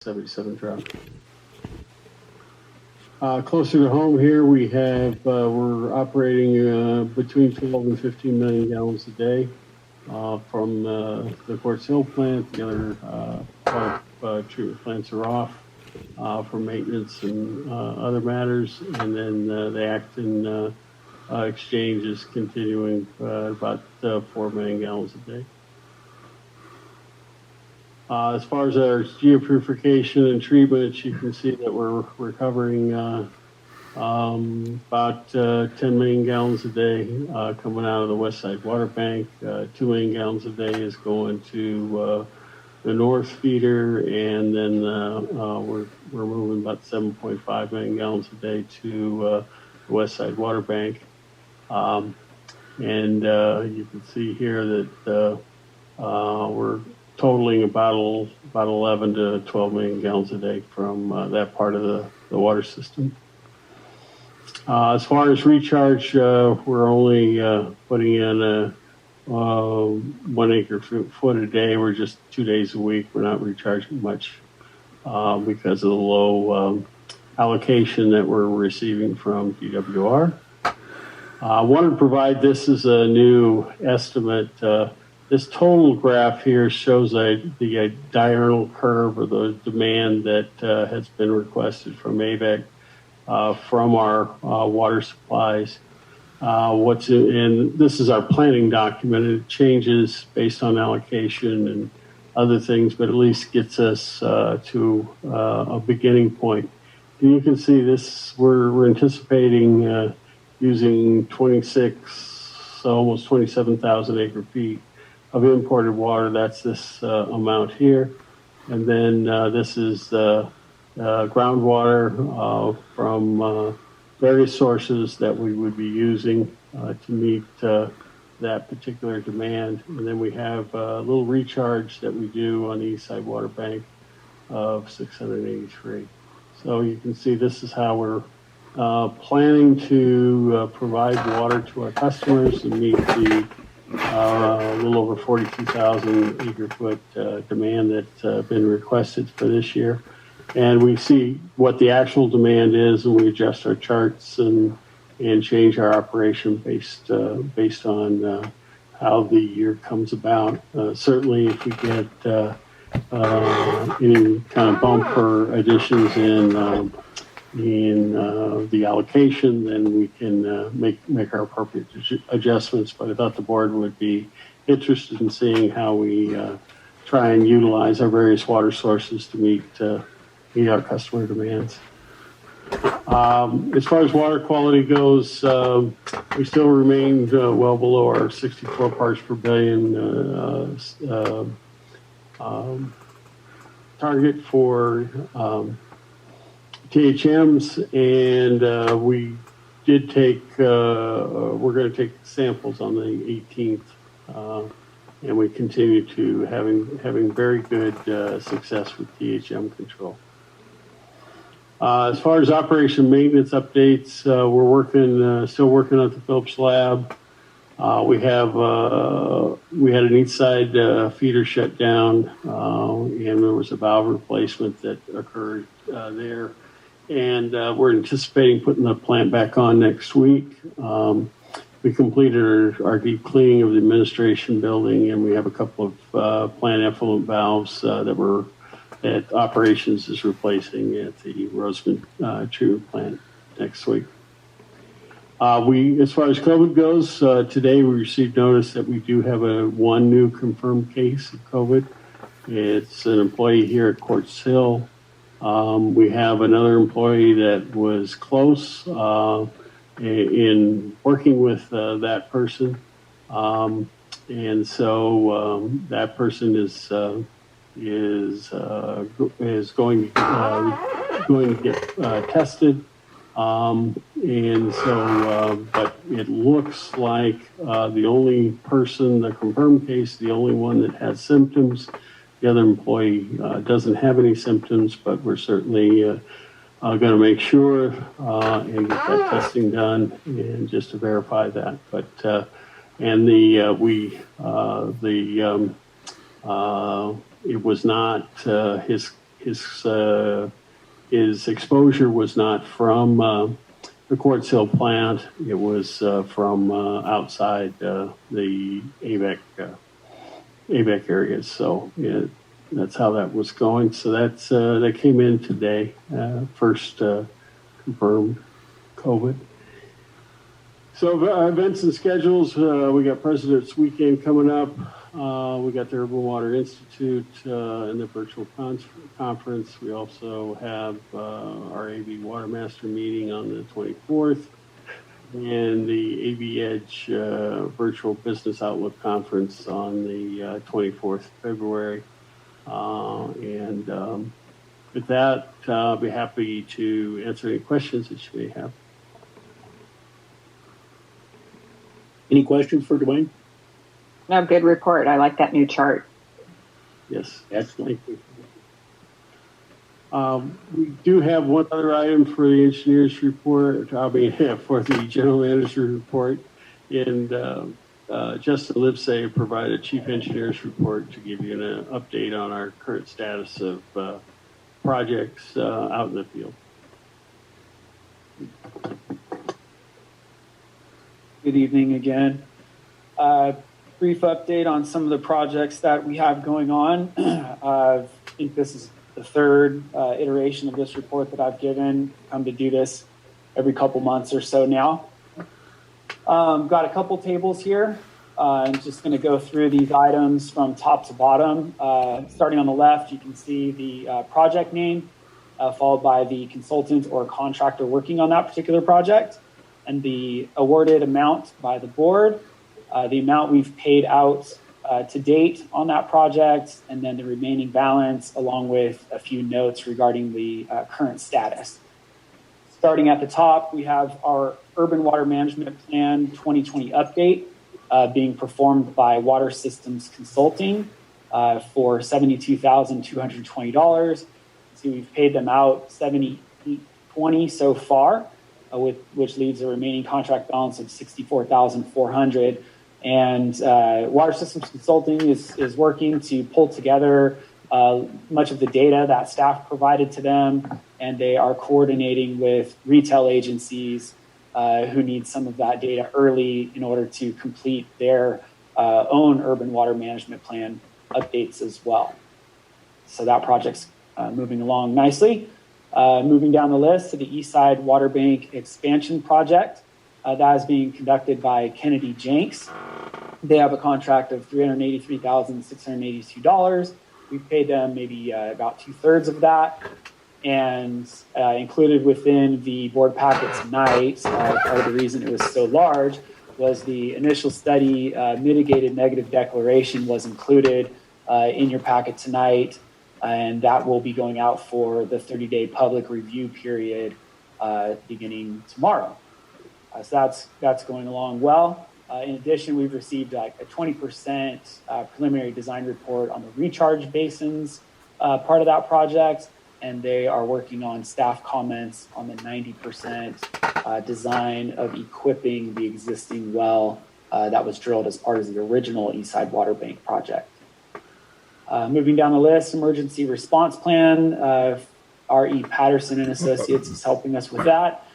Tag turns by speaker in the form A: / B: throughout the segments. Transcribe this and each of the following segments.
A: 77 drought. Closer to home here, we have, we're operating between 12 and 15 million gallons a day from the Quartz Hill plant. The other treatment plants are off for maintenance and other matters. And then the Acton exchange is continuing about 4 million gallons a day. As far as our geopurification and treatment, you can see that we're recovering about 10 million gallons a day coming out of the Westside Waterbank. 2 million gallons a day is going to the north feeder, and then we're moving about 7.5 million gallons a day to the Westside Waterbank. And you can see here that we're totaling about 11 to 12 million gallons a day from that part of the water system. As far as recharge, we're only putting in 1 acre foot a day. We're just 2 days a week. We're not recharging much because of the low allocation that we're receiving from DWR. I wanted to provide this as a new estimate. This total graph here shows the diurnal curve, or the demand that has been requested from Avek from our water supplies. And this is our planning document. It changes based on allocation and other things, but at least gets us to a beginning point. And you can see this, we're anticipating using 26, almost 27,000 acre feet of imported water. That's this amount here. And then this is the groundwater from various sources that we would be using to meet that particular demand. And then we have a little recharge that we do on the Eastside Waterbank of 683. So you can see this is how we're planning to provide water to our customers and meet the a little over 42,000 acre foot demand that's been requested for this year. And we see what the actual demand is, and we adjust our charts and change our operation based on how the year comes about. Certainly, if we get any kind of bump or additions in the allocation, then we can make our appropriate adjustments. But I thought the board would be interested in seeing how we try and utilize our various water sources to meet our customer demands. As far as water quality goes, we still remain well below our 64 parts per billion target for THMs, and we did take, we're going to take samples on the 18th, and we continue to having very good success with THM control. As far as operation maintenance updates, we're still working at the Phillips lab. We had an Eastside feeder shut down, and there was a valve replacement that occurred there. And we're anticipating putting the plant back on next week. We completed our deep cleaning of the administration building, and we have a couple of plant effluent valves that operations is replacing at the Roseman treatment plant next week. As far as COVID goes, today we received notice that we do have one new confirmed case of COVID. It's an employee here at Quartz Hill. We have another employee that was close in working with that person, and so that person is going to get tested, and so but it looks like the only person, the confirmed case, the only one that has symptoms. The other employee doesn't have any symptoms, but we're certainly going to make sure and get that testing done, and just to verify that. But it was not his his exposure was not from the Quartz Hill plant. It was from outside the Avek areas. So yeah, that's how that was going. So that came in today, first confirmed COVID. So events and schedules, we got President's Weekend coming up. We got the Urban Water Institute and the virtual conference. We also have our AV Water Master meeting on the 24th and the AV Edge virtual business outlook conference on the 24th of February. With that, I'll be happy to answer any questions that you may have.
B: Any questions for Dwayne?
C: No, good report. I like that new chart.
A: Yes.
B: Excellent.
A: Thank you. We do have one other item for the engineer's report, for the general manager report. And Justin Lipsey provided chief engineer's report to give you an update on our current status of projects out in the field.
D: Good evening again. Brief update on some of the projects that we have going on. I think this is the third iteration of this report that I've given. Come to do this every couple months or so now. Got a couple tables here. I'm just going to go through these items from top to bottom. Starting on the left, you can see the project name, followed by the consultant or contractor working on that particular project, and the awarded amount by the board, the amount we've paid out to date on that project, and then the remaining balance, along with a few notes regarding the current status. Starting at the top, we have our Urban Water Management Plan 2020 update being performed by Water Systems Consulting for $72,220. So we've paid them out $78,220 so far, which leaves a remaining contract balance of $64,400. And Water Systems Consulting is working to pull together much of the data that staff provided to them, and they are coordinating with retail agencies who need some of that data early in order to complete their own urban water management plan updates as well. So that project's moving along nicely. Moving down the list to the Eastside Waterbank expansion project. That is being conducted by Kennedy Jenks. They have a contract of $383,682. We've paid them maybe about 2/3 of that. And included within the board packet tonight, part of the reason it was so large was the initial study mitigated negative declaration was included in your packet tonight. And that will be going out for the 30-day public review period beginning tomorrow. So that's going along well. In addition, we've received a 20% preliminary design report on the recharge basins part of that project, and they are working on staff comments on the 90% design of equipping the existing well that was drilled as part of the original Eastside Waterbank project. Moving down the list, emergency response plan. R.E. Patterson and Associates is helping us with that.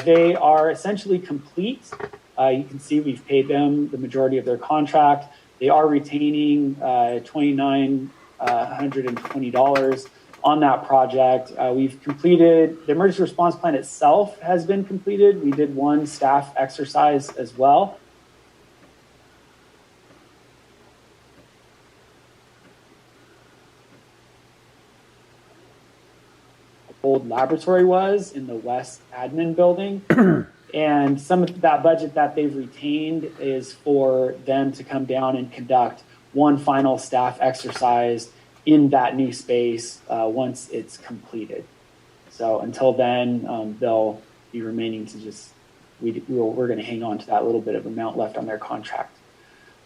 D: They are essentially complete. You can see we've paid them the majority of their contract. They are retaining $2,920 on that project. We've completed, the emergency response plan itself has been completed. We did one staff exercise as well. Old laboratory was in the West Admin building. And some of that budget that they've retained is for them to come down and conduct one final staff exercise in that new space once it's completed. So until then, they'll be remaining to just, we're going to hang on to that little bit of amount left on their contract.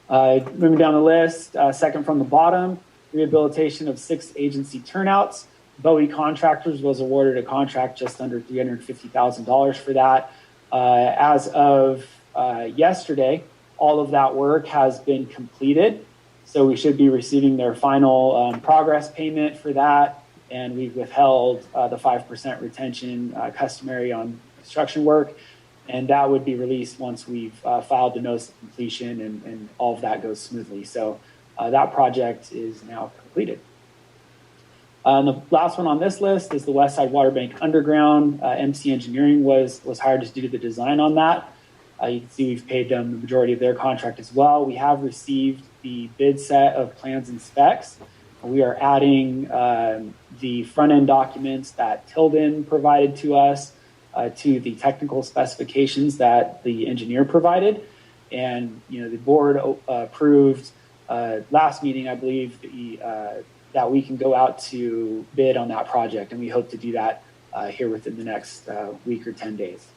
D: Moving down the list, second from the bottom, rehabilitation of 6 agency turnouts. Bowie Contractors was awarded a contract just under $350,000 for that. As of yesterday, all of that work has been completed. So we should be receiving their final progress payment for that and we've withheld the 5% retention customary on construction work, and that would be released once we've filed the notice of completion and all of that goes smoothly. So that project is now completed. The last one on this list is the Westside Waterbank Underground. MC Engineering was hired to do the design on that. You can see we've paid them the majority of their contract as well. We have received the bid set of plans and specs. We are adding the front end documents that Tilden provided to us to the technical specifications that the engineer provided. And, the board approved last meeting, I believe, that we can go out to bid on that project. And we hope to do that here within the next week or 10 days.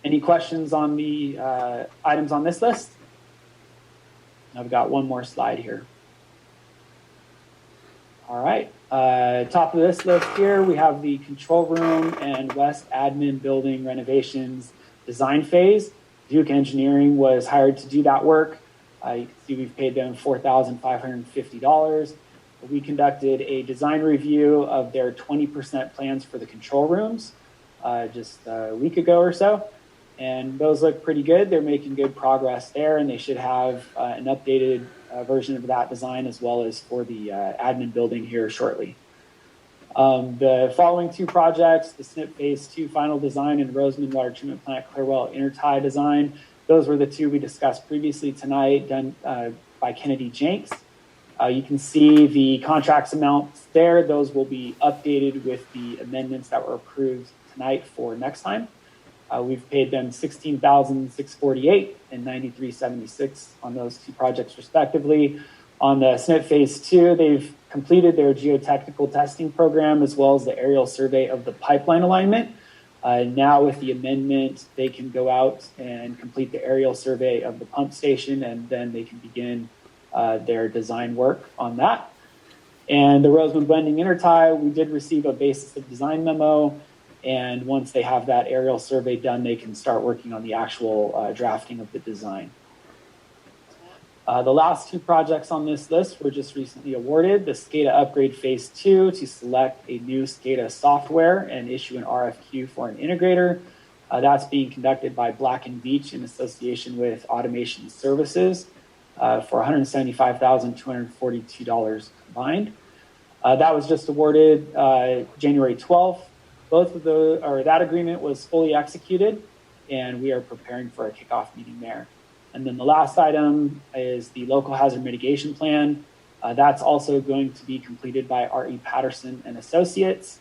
D: Any questions on the items on this list? I've got one more slide here. All right, top of this list here, we have the control room and West Admin Building renovations design phase. Duke Engineering was hired to do that work. You can see we've paid them $4,550. We conducted a design review of their 20% plans for the control rooms just a week ago or so. And those look pretty good. They're making good progress there, and they should have an updated version of that design as well as for the admin building here shortly. The following two projects, the SNP Phase 2 final design and Roseman Water Treatment Plant Clearwell intertie design, those were the two we discussed previously tonight, done by Kennedy Jenks. You can see the contracts amounts there. Those will be updated with the amendments that were approved tonight for next time. We've paid them $16,648 and $93.76 on those two projects respectively. On the SNP Phase 2, they've completed their geotechnical testing program as well as the aerial survey of the pipeline alignment. Now with the amendment, they can go out and complete the aerial survey of the pump station, and then they can begin their design work on that. And the Roseman blending intertie, we did receive a basis of design memo. And once they have that aerial survey done, they can start working on the actual drafting of the design. The last two projects on this list were just recently awarded. The SCADA Upgrade Phase 2 to select a new SCADA software and issue an RFQ for an integrator. That's being conducted by Black & Veatch in association with Automation Services for $175,242 combined. That was just awarded January 12th. Both of those, or that agreement was fully executed, and we are preparing for a kickoff meeting there. And then the last item is the local hazard mitigation plan. That's also going to be completed by R.E. Patterson and Associates.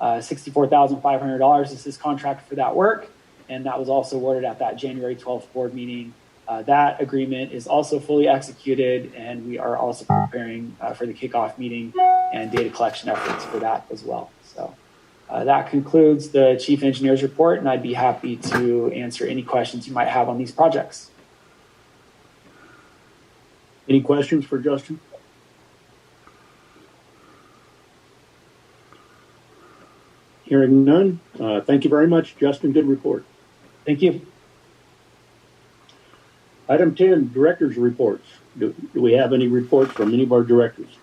D: $64,500 is his contract for that work, and that was also awarded at that January 12th board meeting. That agreement is also fully executed, and we are also preparing for the kickoff meeting and data collection efforts for that as well. So. That concludes the Chief Engineer's report, and I'd be happy to answer any questions you might have on these projects.
B: Any questions for Justin? Hearing none. Thank you very much, Justin. Good report.
D: Thank you.
B: Item 10, directors' reports. Do we have any reports from any of our directors?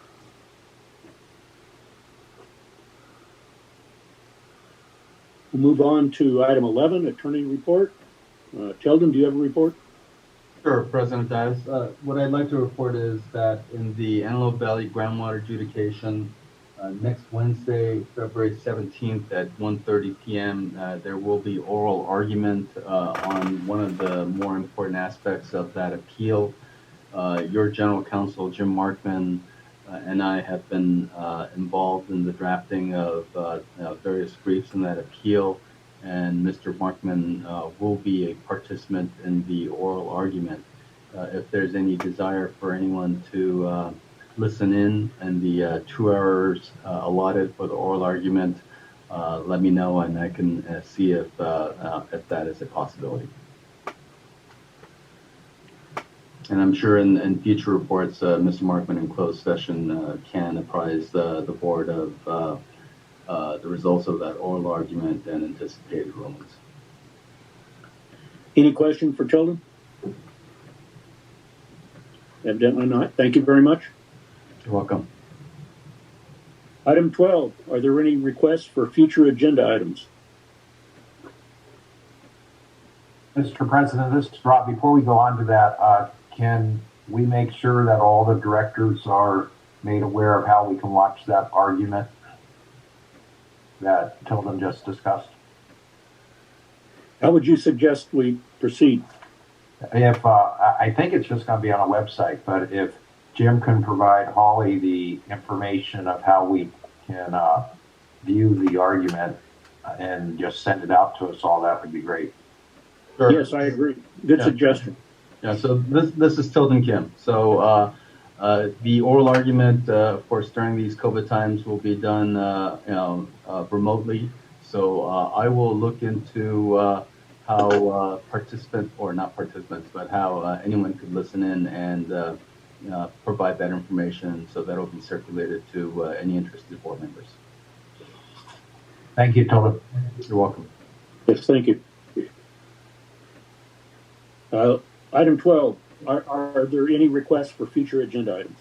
B: We'll move on to item 11, attorney report. Sheldon, do you have a report?
E: Sure, President Dias. What I'd like to report is that in the Antelope Valley groundwater adjudication, next Wednesday, February 17th at 1:30 p.m., there will be oral argument on one of the more important aspects of that appeal. Your general counsel, Jim Markman, and I have been involved in the drafting of various briefs in that appeal, and Mr. Markman will be a participant in the oral argument. If there's any desire for anyone to listen in the 2 hours allotted for the oral argument, let me know and I can see if that is a possibility. And I'm sure in future reports, Mr. Markman in closed session can apprise the board of the results of that oral argument and anticipated rulings.
B: Any question for Sheldon? Evidently not. Thank you very much.
E: You're welcome.
B: Item 12, are there any requests for future agenda items?
F: Mr. President, this is Rob. Before we go on to that, can we make sure that all the directors are made aware of how we can watch that argument that Tilden just discussed?
B: How would you suggest we proceed?
F: If I think it's just going to be on a website, but if Jim can provide Holly the information of how we can view the argument and just send it out to us all, that would be great.
E: Sure.
B: Yes, I agree. Good suggestion.
E: Yeah, so this is Tilden Kim. So the oral argument, of course, during these COVID times will be done remotely. So I will look into how participants, or not participants, but how anyone could listen in and provide that information, so that will be circulated to any interested board members.
F: Thank you, Tilden.
E: You're welcome.
B: Yes, thank you. Item 12, are there any requests for future agenda items?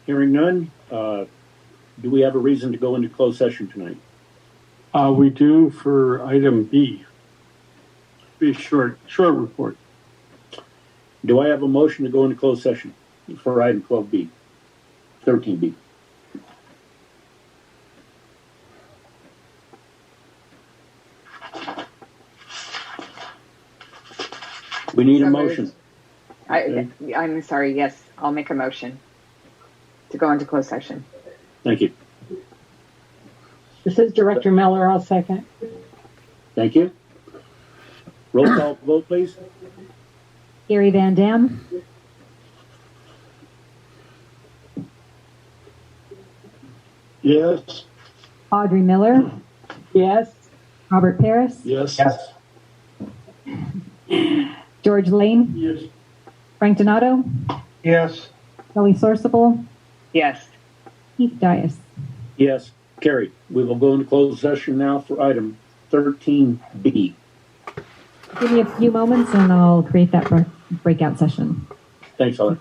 B: Hearing none, do we have a reason to go into closed session tonight?
A: We do for item B. Be a short report.
B: Do I have a motion to go into closed session for item 12B, 13B? We need a
C: So
B: motion.
C: I'm sorry. Yes, I'll make a motion to go into closed session.
B: Thank you.
G: This is Director Miller. I'll second.
B: Thank you. Roll call vote, please.
H: Gary Van Dam,
B: Yes.
H: Audrey Miller,
G: Yes.
H: Robert Paris,
B: Yes.
H: George Lane,
B: Yes.
H: Frank Donato,
F: Yes.
H: Kelly Sorsable,
C: Yes.
H: Keith Dias.
B: Yes. Carried. We will go into closed session now for item 13B.
H: Give me a few moments and I'll create that breakout session.
B: Thanks, Holly.